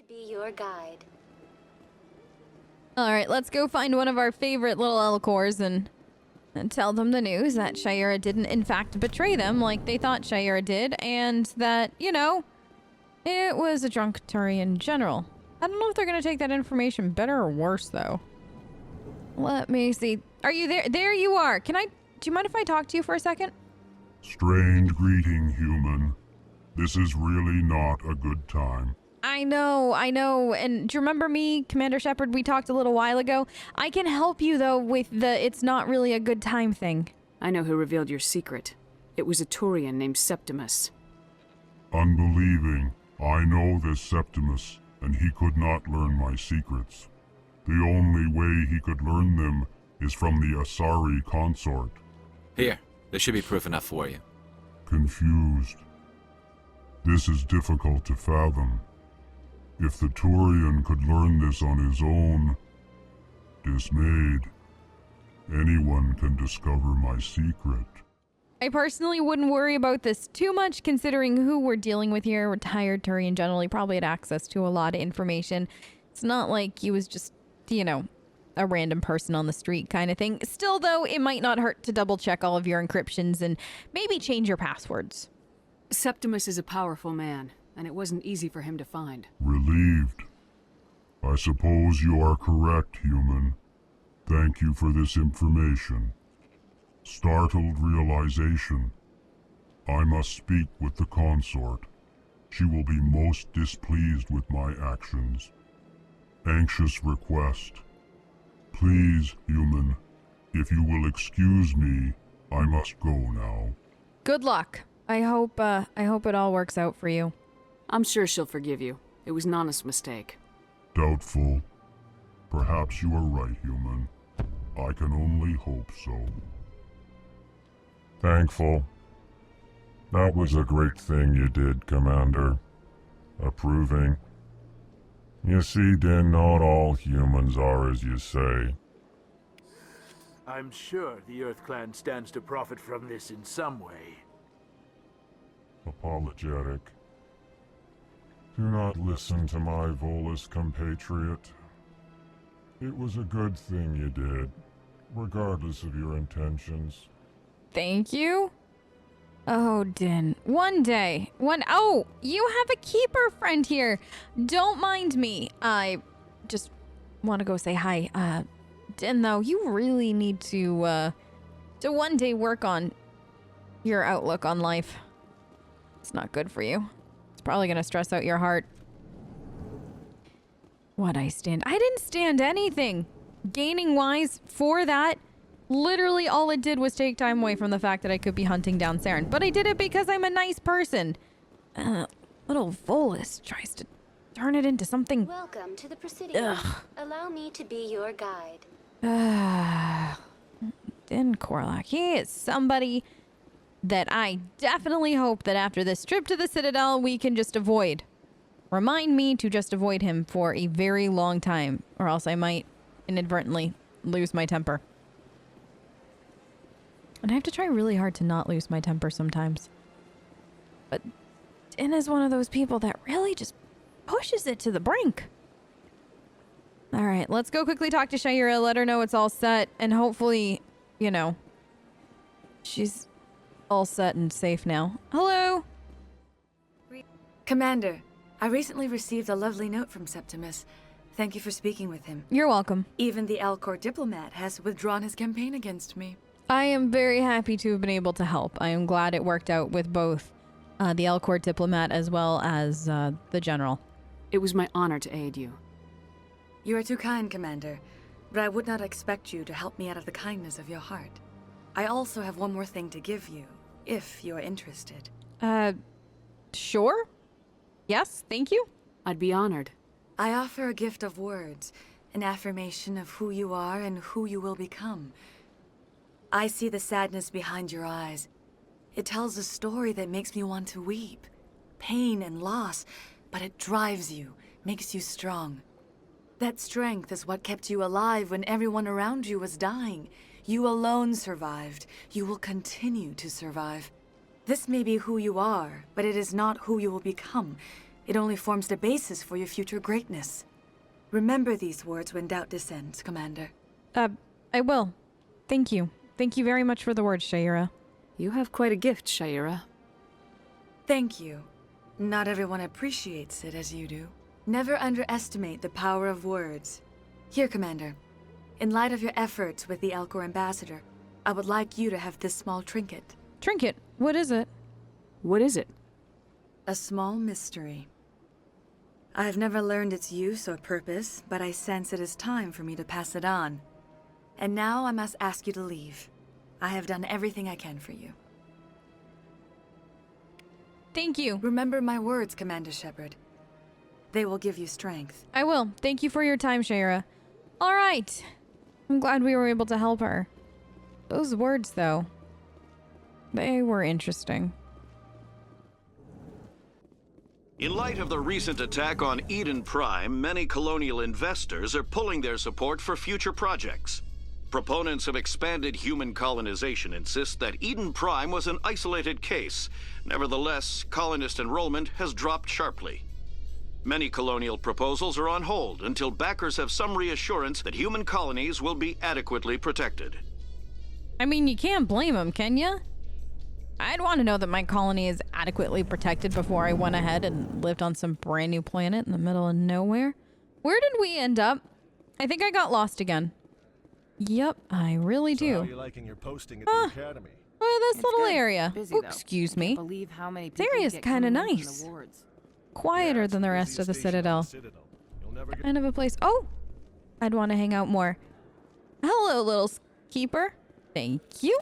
Be your guide. Alright, let's go find one of our favorite little Elcors and tell them the news that Shaira didn't in fact betray them like they thought Shaira did, and that, you know, it was a drunk Turian general. I don't know if they're gonna take that information better or worse, though. Let me see. Are you there? There you are. Do you mind if I talk to you for a second? Strange greeting, human. This is really not a good time. I know. And do you remember me, Commander Shepard? We talked a little while ago. I can help you, though, with the it's not really a good time thing. I know who revealed your secret. It was a Turian named Septimus. Unbelieving. I know this Septimus, and he could not learn my secrets. The only way he could learn them is from the Asari consort. Here, there should be proof enough for you. Confused. This is difficult to fathom. If the Turian could learn this on his own, dismayed, anyone can discover my secret. I personally wouldn't worry about this too much, considering who we're dealing with here. Retired Turian general, he probably had access to a lot of information. It's not like he was just, you know, a random person on the street kind of thing. Still, though, it might not hurt to double check all of your encryptions and maybe change your passwords. Septimus is a powerful man, and it wasn't easy for him to find. Relieved. I suppose you are correct, human. Thank you for this information. Startled realization. I must speak with the consort. She will be most displeased with my actions. Anxious request. Please, human, if you will excuse me, I must go now. Good luck. I hope it all works out for you. I'm sure she'll forgive you. It was an honest mistake. Doubtful. Perhaps you are right, human. I can only hope so. Thankful. That was a great thing you did, Commander. Approving. You see, Din, not all humans are as you say. I'm sure the Earth Clan stands to profit from this in some way. Apologetic. Do not listen to my Volus compatriot. It was a good thing you did, regardless of your intentions. Thank you. Oh, Din. One day. Oh, you have a keeper friend here. Don't mind me. I just want to go say hi. Din, though, you really need to one day work on your outlook on life. It's not good for you. It's probably going to stress out your heart. I didn't stand anything. Gaining wise for that. Literally all it did was take time away from the fact that I could be hunting down Saren. But I did it because I'm a nice person. Little Volus tries to turn it into something. Welcome to the Presidium. Allow me to be your guide. Din Korlak, he is somebody that I definitely hope that after this trip to the Citadel we can just avoid. Remind me to just avoid him for a very long time, or else I might inadvertently lose my temper. And I have to try really hard to not lose my temper sometimes. But Din is one of those people that really just pushes it to the brink. Alright, let's go quickly talk to Shaira, let her know it's all set, and hopefully, you know, she's all set and safe now. Hello? Commander, I recently received a lovely note from Septimus. Thank you for speaking with him. You're welcome. Even the Elcor diplomat has withdrawn his campaign against me. I am very happy to have been able to help. I am glad it worked out with both the Elcor diplomat as well as the general. It was my honor to aid you. You are too kind, Commander, but I would not expect you to help me out of the kindness of your heart. I also have one more thing to give you, if you are interested. Sure? Yes, thank you. I'd be honored. I offer a gift of words, an affirmation of who you are and who you will become. I see the sadness behind your eyes. It tells a story that makes me want to weep. Pain and loss, but it drives you, makes you strong. That strength is what kept you alive when everyone around you was dying. You alone survived. You will continue to survive. This may be who you are, but it is not who you will become. It only forms the basis for your future greatness. Remember these words when doubt descends, Commander. I will. Thank you. Thank you very much for the words, Shaira. You have quite a gift, Shaira. Thank you. Not everyone appreciates it as you do. Never underestimate the power of words. Here, Commander. In light of your efforts with the Elcor ambassador, I would like you to have this small trinket. Trinket? What is it? What is it? A small mystery. I have never learned its use or purpose, but I sense it is time for me to pass it on. And now I must ask you to leave. I have done everything I can for you. Thank you. Remember my words, Commander Shepard. They will give you strength. I will. Thank you for your time, Shaira. All right. I'm glad we were able to help her. Those words, though, they were interesting. In light of the recent attack on Eden Prime, many colonial investors are pulling their support for future projects. Proponents of expanded human colonization insist that Eden Prime was an isolated case. Nevertheless, colonist enrollment has dropped sharply. Many colonial proposals are on hold until backers have some reassurance that human colonies will be adequately protected. I mean, you can't blame them, can you? I'd want to know that my colony is adequately protected before I went ahead and lived on some brand new planet in the middle of nowhere. Where did we end up? I think I got lost again. Yep, I really do. How are you liking your posting at the academy? Oh, this little good. kind Busy, Ooh, though. excuse Can't me. believe how many This people area's get kind of coming in from nice. the wards. Quieter Yeah, it's than the rest busiest of the station on Citadel. You'll never get Kind of a place. Oh, I'd want to hang out more. Hello, little keeper. Thank you.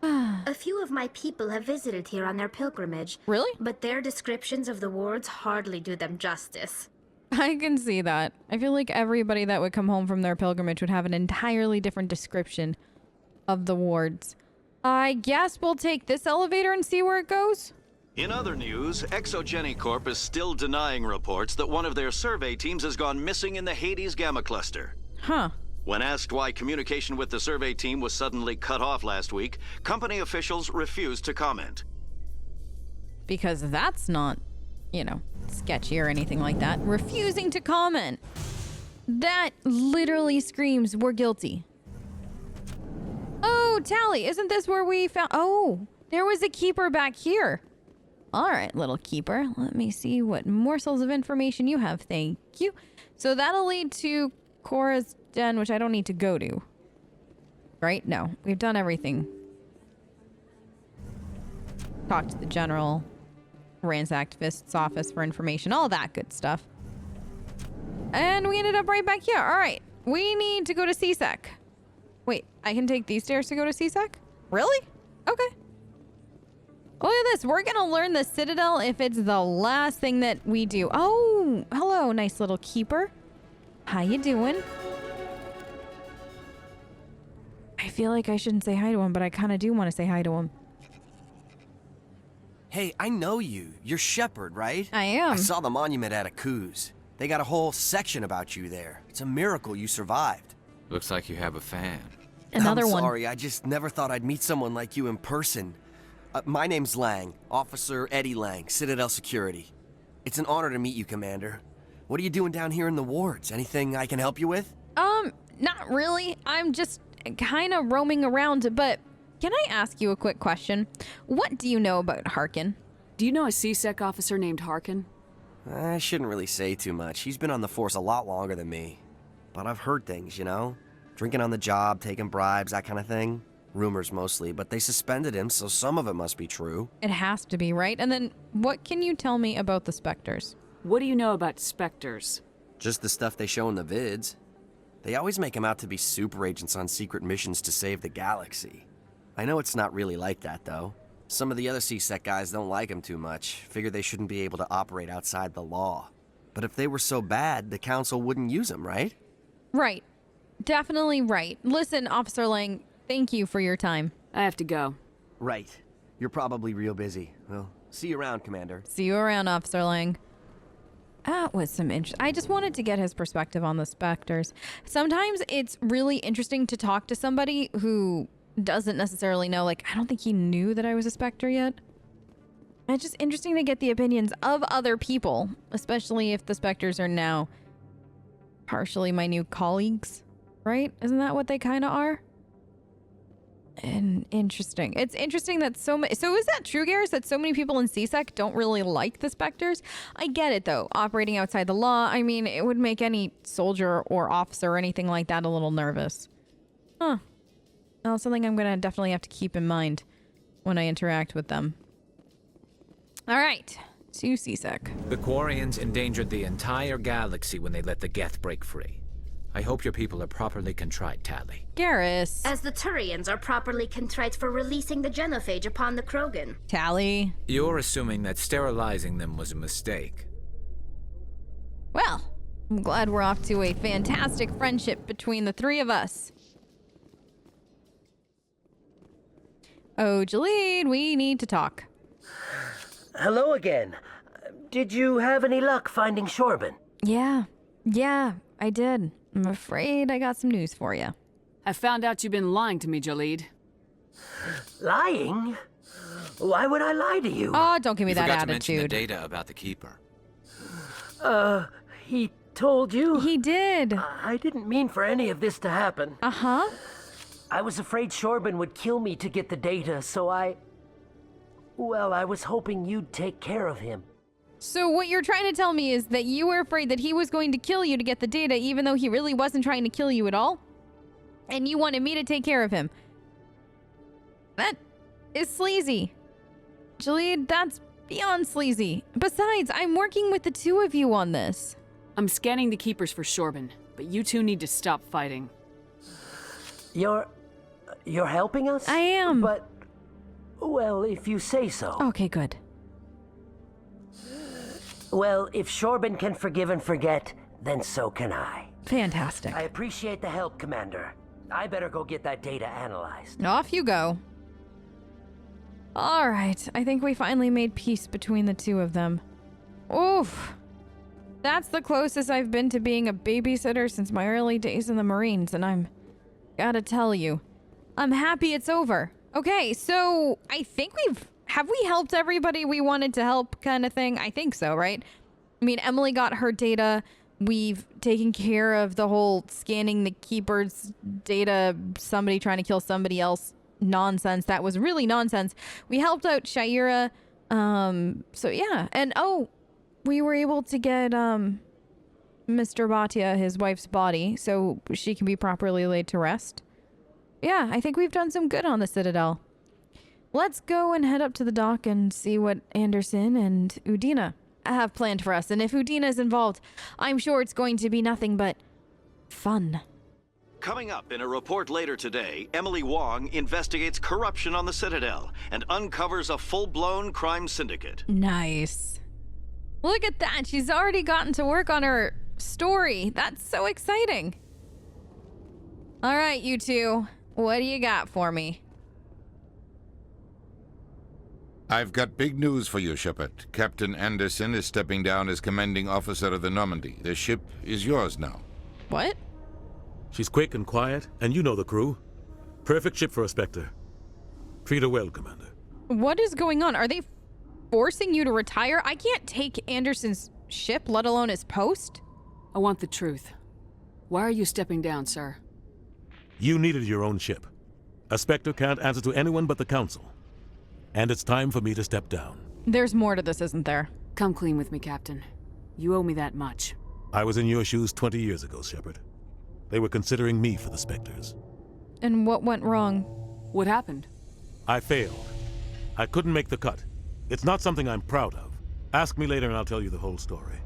A few of my people have visited here on their pilgrimage. Really? But their descriptions of the wards hardly do them justice. I can see that. I feel like everybody that would come home from their pilgrimage would have an entirely different description of the wards. I guess we'll take this elevator and see where it goes. In other news, Exogenicorp is still denying reports that one of their survey teams has gone missing in the Hades Gamma Cluster. Huh. When asked why communication with the survey team was suddenly cut off last week, company officials refused to comment. Because that's not, you know, sketchy or anything like that. Refusing to comment. That literally screams we're guilty. Oh, Tally, isn't this where we found... Oh, there was a keeper back here. All right, little keeper. Let me see what morsels of information you have. Thank you. So that'll lead to Cora's den, which I don't need to go to. Right? No, we've done everything. Talked to the general. Ransacked Fist's office for information. All that good stuff. And we ended up right back here. All right. We need to go to CSEC. Wait, I can take these stairs to go to CSEC? Really? Okay. Look at this. We're going to learn the Citadel if it's the last thing that we do. Oh, hello, nice little keeper. How you doing? I feel like I shouldn't say hi to him, but I kind of do want to say hi to him. Hey, I know you. You're Shepard, right? I am. I saw the monument at Akuz. They got a whole section about you there. It's a miracle you survived. Looks like you have a fan. Another I'm one. sorry, I just never thought I'd meet someone like you in person. My name's Lang, Officer Eddie Lang, Citadel Security. It's an honor to meet you, Commander. What are you doing down here in the wards? Anything I can help you with? Not really. I'm just kind of roaming around, but can I ask you a quick question? What do you know about Harkin? Do you know a CSEC officer named Harkin? I shouldn't really say too much. He's been on the force a lot longer than me. But I've heard things, you know? Drinking on the job, taking bribes, that kind of thing. Rumors mostly, but they suspended him, so some of it must be true. It has to be, right? And then what can you tell me about the Spectres? What do you know about Spectres? Just the stuff they show in the vids. They always make him out to be super agents on secret missions to save the galaxy. I know it's not really like that, though. Some of the other CSEC guys don't like him too much, figure they shouldn't be able to operate outside the law. But if they were so bad, the Council wouldn't use them, right? Right. Definitely right. Listen, Officer Lang, thank you for your time. I have to go. Right. You're probably real busy. Well, see you around, Commander. See you around, Officer Lang. That was some I just wanted to get his perspective on the Spectres. Sometimes it's really interesting to talk to somebody who doesn't necessarily know. Like, I don't think he knew that I was a Spectre yet. It's just interesting to get the opinions of other people, especially if the Spectres are now partially my new colleagues, right? Isn't that what they kind of are? And interesting. It's interesting that so is that true, Garrus, that so many people in CSEC don't really like the Spectres? I get it, though. Operating outside the law, I mean, it would make any soldier or officer or anything like that a little nervous. Huh. Well, something I'm going to definitely have to keep in mind when I interact with them. All right. To CSEC. The Quarians endangered the entire galaxy when they let the Geth break free. I hope your people are properly contrite, Tally. Garrus. As the Turians are properly contrite for releasing the genophage upon the Krogan. Tally. You're assuming that sterilizing them was a mistake. Well, I'm glad we're off to a fantastic friendship between the three of us. Oh, Jaleed, we need to talk. Hello again. Did you have any luck finding Shorban? Yeah, I did. I'm afraid I got some news for you. I found out you've been lying to me, Jaleed. Lying? Why would I lie to you? Oh, don't give me You that forgot attitude. to mention the data about the Keeper. He told you? He did. I didn't mean for any of this to happen. Uh-huh. I was afraid Shorban would kill me to get the data, so I was hoping you'd take care of him. So what you're trying to tell me is that you were afraid that he was going to kill you to get the data, even though he really wasn't trying to kill you at all? And you wanted me to take care of him. That is sleazy. Jaleed, that's beyond sleazy. Besides, I'm working with the two of you on this. I'm scanning the Keepers for Shorban, but you two need to stop fighting. You're helping us? I am. But, well, if you say so. Okay, good. Well, if Shorban can forgive and forget, then so can I. Fantastic. I appreciate the help, Commander. I better go get that data analyzed. Off you go. All right, I think we finally made peace between the two of them. Oof. That's the closest I've been to being a babysitter since my early days in the Marines, and I'm gotta tell you, I'm happy it's over. Okay, so I think have we helped everybody we wanted to help kind of thing? I think so, right? I mean, Emily got her data. We've taken care of the whole scanning the Keeper's data, somebody trying to kill somebody else nonsense. That was really nonsense. We helped out Shaira. So yeah. And we were able to get Mr. Bhatia, his wife's body, so she can be properly laid to rest. Yeah, I think we've done some good on the Citadel. Let's go and head up to the dock and see what Anderson and Udina have planned for us. And if Udina is involved, I'm sure it's going to be nothing but fun. Coming up in a report later today, Emily Wong investigates corruption on the Citadel and uncovers a full-blown crime syndicate. Nice. Look at that. She's already gotten to work on her story. That's so exciting. All right, you two. What do you got for me? I've got big news for you, Shepard. Captain Anderson is stepping down as commanding officer of the Normandy. The ship is yours now. What? She's quick and quiet, and you know the crew. Perfect ship for a Spectre. Treat her well, Commander. What is going on? Are they forcing you to retire? I can't take Anderson's ship, let alone his post. I want the truth. Why are you stepping down, sir? You needed your own ship. A Spectre can't answer to anyone but the Council. And it's time for me to step down. There's more to this, isn't there? Come clean with me, Captain. You owe me that much. I was in your shoes 20 years ago, Shepard. They were considering me for the Spectres. And what went wrong? What happened? I failed. I couldn't make the cut. It's not something I'm proud of. Ask me later and I'll tell you the whole story.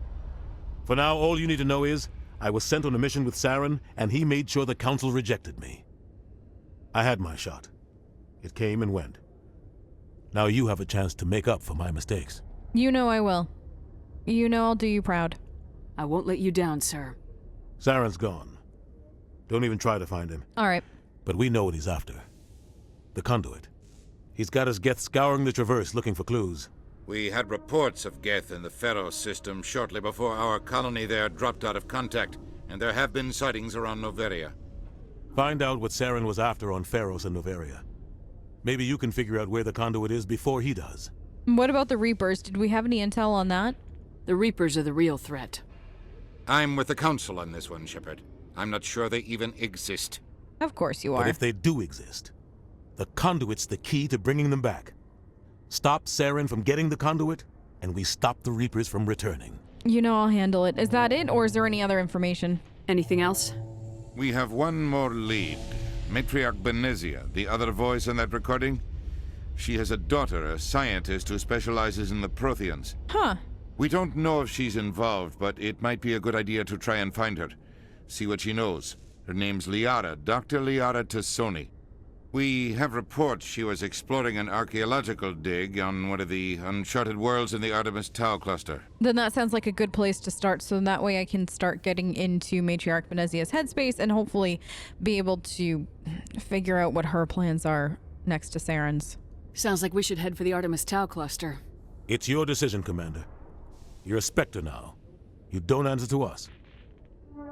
For now, all you need to know is, I was sent on a mission with Saren, and he made sure the Council rejected me. I had my shot. It came and went. Now you have a chance to make up for my mistakes. You know I will. You know I'll do you proud. I won't let you down, sir. Saren's gone. Don't even try to find him. All right. But we know what he's after. The conduit. He's got his Geth scouring the Traverse looking for clues. We had reports of Geth in the Pharaoh system shortly before our colony there dropped out of contact, and there have been sightings around Noveria. Find out what Saren was after on Pharos and Noveria. Maybe you can figure out where the conduit is before he does. What about the Reapers? Did we have any intel on that? The Reapers are the real threat. I'm with the Council on this one, Shepard. I'm not sure they even exist. Of course you are. But if they do exist, the conduit's the key to bringing them back. Stop Saren from getting the conduit, and we stop the Reapers from returning. You know I'll handle it. Is that it, or is there any other information? Anything else? We have one more lead. Matriarch Benezia, the other voice in that recording. She has a daughter, a scientist who specializes in the Protheans. Huh. We don't know if she's involved, but it might be a good idea to try and find her. See what she knows. Her name's Liara, Dr. Liara Tassoni. We have reports she was exploring an archaeological dig on one of the uncharted worlds in the Artemis Tau cluster. Then that sounds like a good place to start, so that way I can start getting into Matriarch Benezia's headspace and hopefully be able to figure out what her plans are next to Saren's. Sounds like we should head for the Artemis Tau cluster. It's your decision, Commander. You're a Spectre now. You don't answer to us.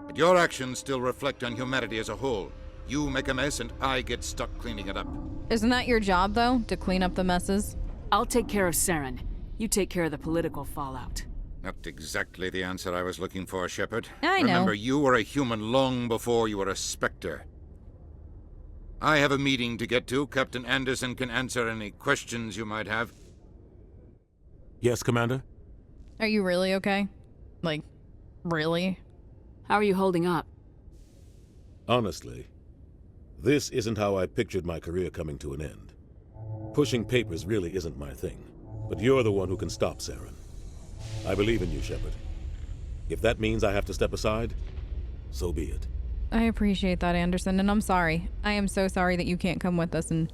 But your actions still reflect on humanity as a whole. You make a mess and I get stuck cleaning it up. Isn't that your job, though, to clean up the messes? I'll take care of Saren. You take care of the political fallout. Not exactly the answer I was looking for, Shepard. I know. Remember, you were a human long before you were a Spectre. I have a meeting to get to. Captain Anderson can answer any questions you might have. Yes, Commander? Are you really okay? Like, really? How are you holding up? Honestly, this isn't how I pictured my career coming to an end. Pushing papers really isn't my thing, but you're the one who can stop Saren. I believe in you, Shepard. If that means I have to step aside, so be it. I appreciate that, Anderson, and I'm sorry. I am so sorry that you can't come with us and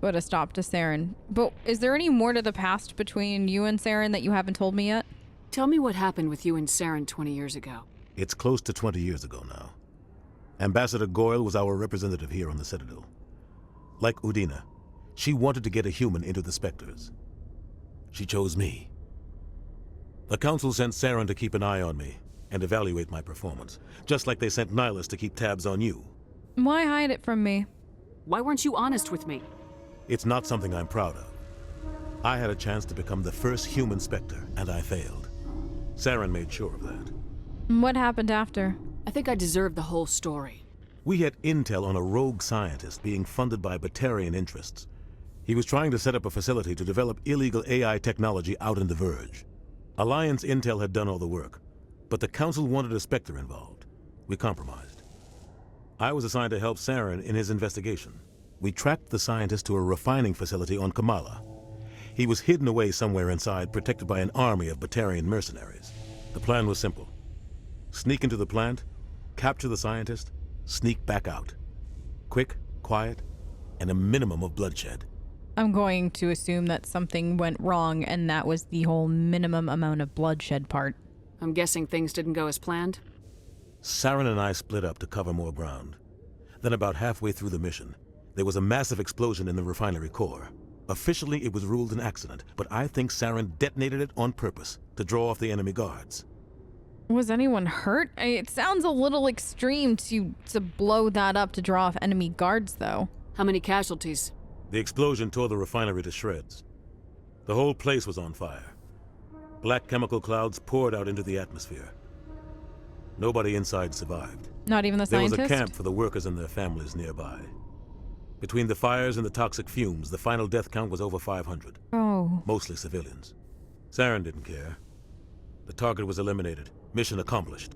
put a stop to Saren. But is there any more to the past between you and Saren that you haven't told me yet? Tell me what happened with you and Saren 20 years ago. It's close to 20 years ago now. Ambassador Goyle was our representative here on the Citadel. Like Udina, she wanted to get a human into the Spectres. She chose me. The Council sent Saren to keep an eye on me and evaluate my performance, just like they sent Nihilus to keep tabs on you. Why hide it from me? Why weren't you honest with me? It's not something I'm proud of. I had a chance to become the first human Spectre, and I failed. Saren made sure of that. What happened after? I think I deserve the whole story. We had intel on a rogue scientist being funded by Batarian interests. He was trying to set up a facility to develop illegal AI technology out in the Verge. Alliance intel had done all the work, but the Council wanted a Spectre involved. We compromised. I was assigned to help Saren in his investigation. We tracked the scientist to a refining facility on Kamala. He was hidden away somewhere inside, protected by an army of Batarian mercenaries. The plan was simple. Sneak into the plant, capture the scientist, sneak back out. Quick, quiet, and a minimum of bloodshed. I'm going to assume that something went wrong, and that was the whole minimum amount of bloodshed part. I'm guessing things didn't go as planned? Saren and I split up to cover more ground. Then about halfway through the mission, there was a massive explosion in the refinery core. Officially, it was ruled an accident, but I think Saren detonated it on purpose to draw off the enemy guards. Was anyone hurt? It sounds a little extreme to blow that up to draw off enemy guards, though. How many casualties? The explosion tore the refinery to shreds. The whole place was on fire. Black chemical clouds poured out into the atmosphere. Nobody inside survived. Not even the scientist? There was a camp for the workers and their families nearby. Between the fires and the toxic fumes, the final death count was over 500. Oh. Mostly civilians. Saren didn't care. The target was eliminated, mission accomplished,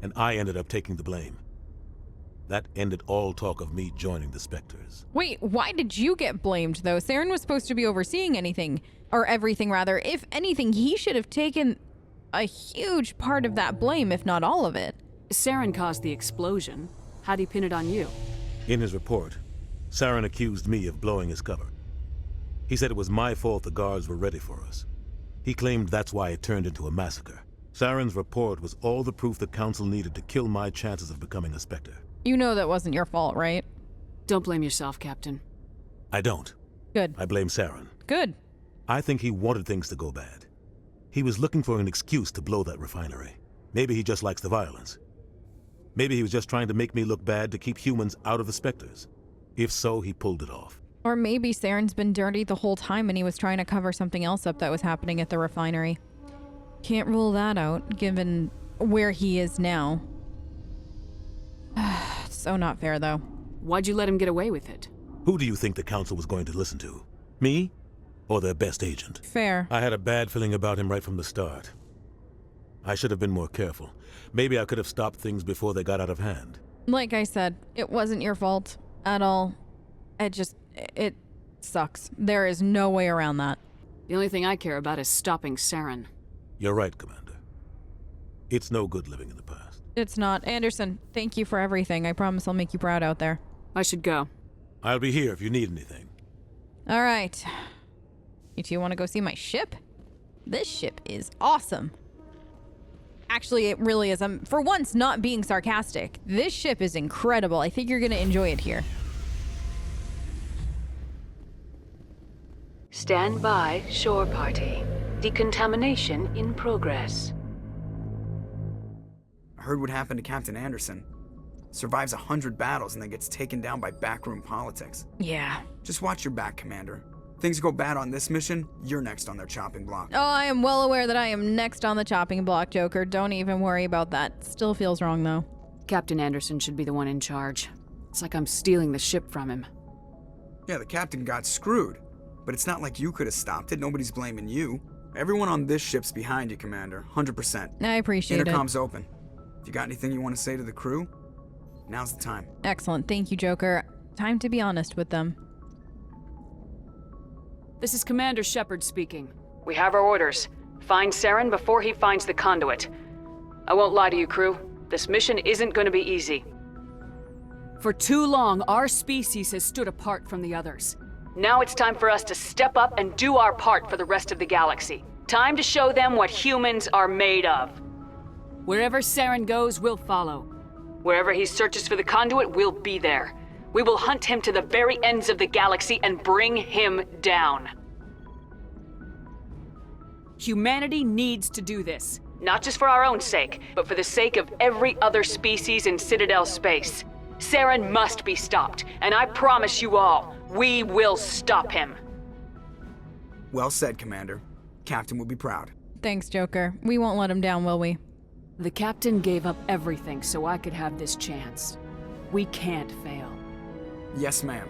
and I ended up taking the blame. That ended all talk of me joining the Spectres. Wait, why did you get blamed, though? Saren was supposed to be overseeing anything, or everything, rather. If anything, he should have taken a huge part of that blame, if not all of it. Saren caused the explosion. How'd he pin it on you? In his report, Saren accused me of blowing his cover. He said it was my fault the guards were ready for us. He claimed that's why it turned into a massacre. Saren's report was all the proof the Council needed to kill my chances of becoming a Spectre. You know that wasn't your fault, right? Don't blame yourself, Captain. I don't. Good. I blame Saren. Good. I think he wanted things to go bad. He was looking for an excuse to blow that refinery. Maybe he just likes the violence. Maybe he was just trying to make me look bad to keep humans out of the Spectres. If so, he pulled it off. Or maybe Saren's been dirty the whole time and he was trying to cover something else up that was happening at the refinery. Can't rule that out, given where he is now. So not fair, though. Why'd you let him get away with it? Who do you think the council was going to listen to? Me? Or their best agent? Fair. I had a bad feeling about him right from the start. I should have been more careful. Maybe I could have stopped things before they got out of hand. Like I said, it wasn't your fault at all. It sucks. There is no way around that. The only thing I care about is stopping Saren. You're right, Commander. It's no good living in the past. It's not. Anderson, thank you for everything. I promise I'll make you proud out there. I should go. I'll be here if you need anything. All right. You two want to go see my ship? This ship is awesome. Actually, it really is. I'm, for once, not being sarcastic. This ship is incredible. I think you're going to enjoy it here. Stand by, shore party. Decontamination in progress. I heard what happened to Captain Anderson. Survives 100 battles and then gets taken down by backroom politics. Yeah. Just watch your back, Commander. Things go bad on this mission, you're next on their chopping block. Oh, I am well aware that I am next on the chopping block, Joker. Don't even worry about that. Still feels wrong, though. Captain Anderson should be the one in charge. It's like I'm stealing the ship from him. Yeah, the captain got screwed. But it's not like you could have stopped it. Nobody's blaming you. Everyone on this ship's behind you, Commander. 100%. I appreciate it. Intercom's open. If you got anything you want to say to the crew, now's the time. Excellent. Thank you, Joker. Time to be honest with them. This is Commander Shepard speaking. We have our orders. Find Saren before he finds the conduit. I won't lie to you, crew. This mission isn't going to be easy. For too long, our species has stood apart from the others. Now it's time for us to step up and do our part for the rest of the galaxy. Time to show them what humans are made of. Wherever Saren goes, we'll follow. Wherever he searches for the conduit, we'll be there. We will hunt him to the very ends of the galaxy and bring him down. Humanity needs to do this. Not just for our own sake, but for the sake of every other species in Citadel space. Saren must be stopped, and I promise you all, we will stop him. Well said, Commander. Captain will be proud. Thanks, Joker. We won't let him down, will we? The captain gave up everything so I could have this chance. We can't fail. Yes, ma'am.